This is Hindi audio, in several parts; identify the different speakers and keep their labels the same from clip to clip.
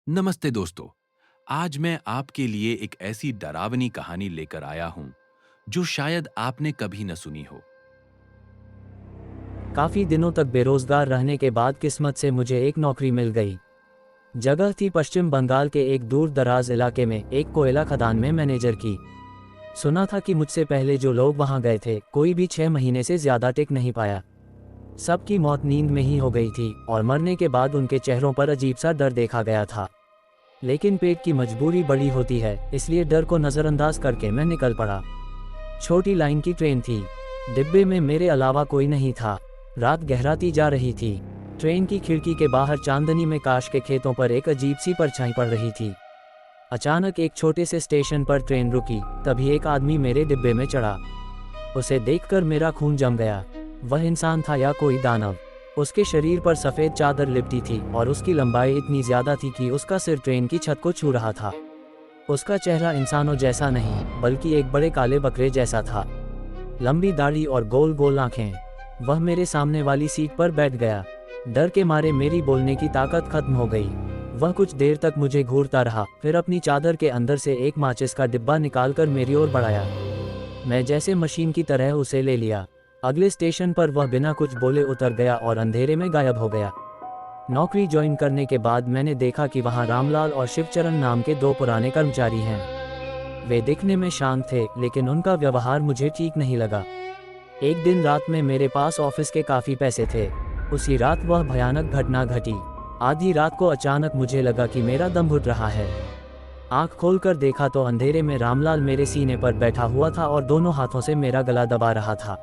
Speaker 1: नमस्ते दोस्तों। आज मैं आपके लिए एक ऐसी डरावनी कहानी लेकर आया हूं जो शायद आपने कभी न सुनी हो।
Speaker 2: काफ़ी दिनों तक बेरोजगार रहने के बाद किस्मत से मुझे एक नौकरी मिल गई। जगह थी पश्चिम बंगाल के एक दूर दराज इलाके में एक कोयला खदान में मैनेजर की। सुना था कि मुझसे पहले जो लोग वहां गए थे कोई भी 6 महीने से ज़्यादा टिक नहीं पाया। सबकी मौत नींद में ही हो गई थी और मरने के बाद उनके चेहरों पर अजीब सा डर देखा गया था। लेकिन पेट की मजबूरी बड़ी होती है, इसलिए डर को नज़रअंदाज करके मैं निकल पड़ा। छोटी लाइन की ट्रेन थी। डिब्बे में मेरे अलावा कोई नहीं था। रात गहराती जा रही थी। ट्रेन की खिड़की के बाहर चांदनी में काश के खेतों पर एक अजीब सी परछाई पड़ रही थी। अचानक एक छोटे से स्टेशन पर ट्रेन रुकी, तभी एक आदमी मेरे डिब्बे में चढ़ा। उसे देखकर मेरा खून जम गया। वह इंसान था या कोई दानव? उसके शरीर पर सफ़ेद चादर लिपटी थी और उसकी लंबाई इतनी ज़्यादा थी कि उसका सिर ट्रेन की छत को छू रहा था। उसका चेहरा इंसानों जैसा नहीं बल्कि एक बड़े काले बकरे जैसा था। लंबी दाढ़ी और गोल गोल आंखें। वह मेरे सामने वाली सीट पर बैठ गया। डर के मारे मेरी बोलने की ताकत खत्म हो गई। वह कुछ देर तक मुझे घूरता रहा, फिर अपनी चादर के अंदर से एक माचिस का डिब्बा निकालकर मेरी ओर बढ़ाया। मैं जैसे मशीन की तरह उसे ले लिया। अगले स्टेशन पर वह बिना कुछ बोले उतर गया और अंधेरे में गायब हो गया। नौकरी ज्वाइन करने के बाद मैंने देखा कि वहाँ रामलाल और शिवचरण नाम के दो पुराने कर्मचारी हैं। वे दिखने में शांत थे, लेकिन उनका व्यवहार मुझे ठीक नहीं लगा। एक दिन रात में मेरे पास ऑफिस के काफ़ी पैसे थे। उसी रात वह भयानक घटना घटी। आधी रात को अचानक मुझे लगा कि मेरा दम घुट रहा है। आंख खोलकर देखा तो अंधेरे में रामलाल मेरे सीने पर बैठा हुआ था और दोनों हाथों से मेरा गला दबा रहा था।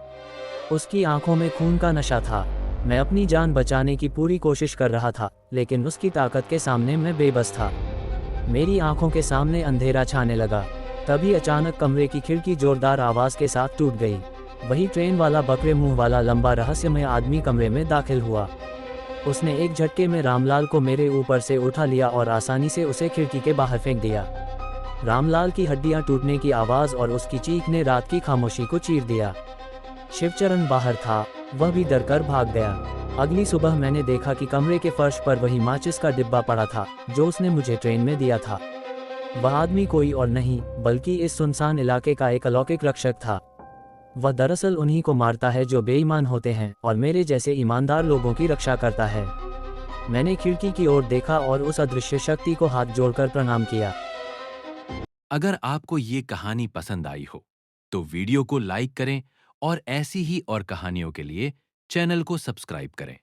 Speaker 2: उसकी आंखों में खून का नशा था। मैं अपनी जान बचाने की पूरी कोशिश कर रहा था, लेकिन उसकी ताकत के सामने मैं बेबस था। मेरी आंखों के सामने अंधेरा छाने लगा। तभी अचानक कमरे की खिड़की जोरदार आवाज़ के साथ टूट गई। वही ट्रेन वाला बकरे मुंह वाला लंबा रहस्यमय आदमी कमरे में दाखिल हुआ। उसने एक झटके में रामलाल को मेरे ऊपर से उठा लिया और आसानी से उसे खिड़की के बाहर फेंक दिया। रामलाल की हड्डियां टूटने की आवाज़ और उसकी चीख ने रात की खामोशी को चीर दिया। शिवचरण बाहर था। वह भी डर कर भाग गया। अगली सुबह मैंने देखा कि कमरे के फर्श पर वही माचिस का डिब्बा पड़ा था जो उसने मुझे ट्रेन में दिया था। वह आदमी कोई और नहीं बल्कि इस सुनसान इलाके का एक अलौकिक रक्षक था। वह दरअसल उन्हीं को मारता है जो बेईमान होते हैं और मेरे जैसे ईमानदार लोगों की रक्षा करता है। मैंने खिड़की की ओर देखा और उस अदृश्य शक्ति को हाथ जोड़कर प्रणाम किया।
Speaker 1: अगर आपको ये कहानी पसंद आई हो, तो वीडियो को लाइक करें और ऐसी ही और कहानियों के लिए चैनल को सब्सक्राइब करें।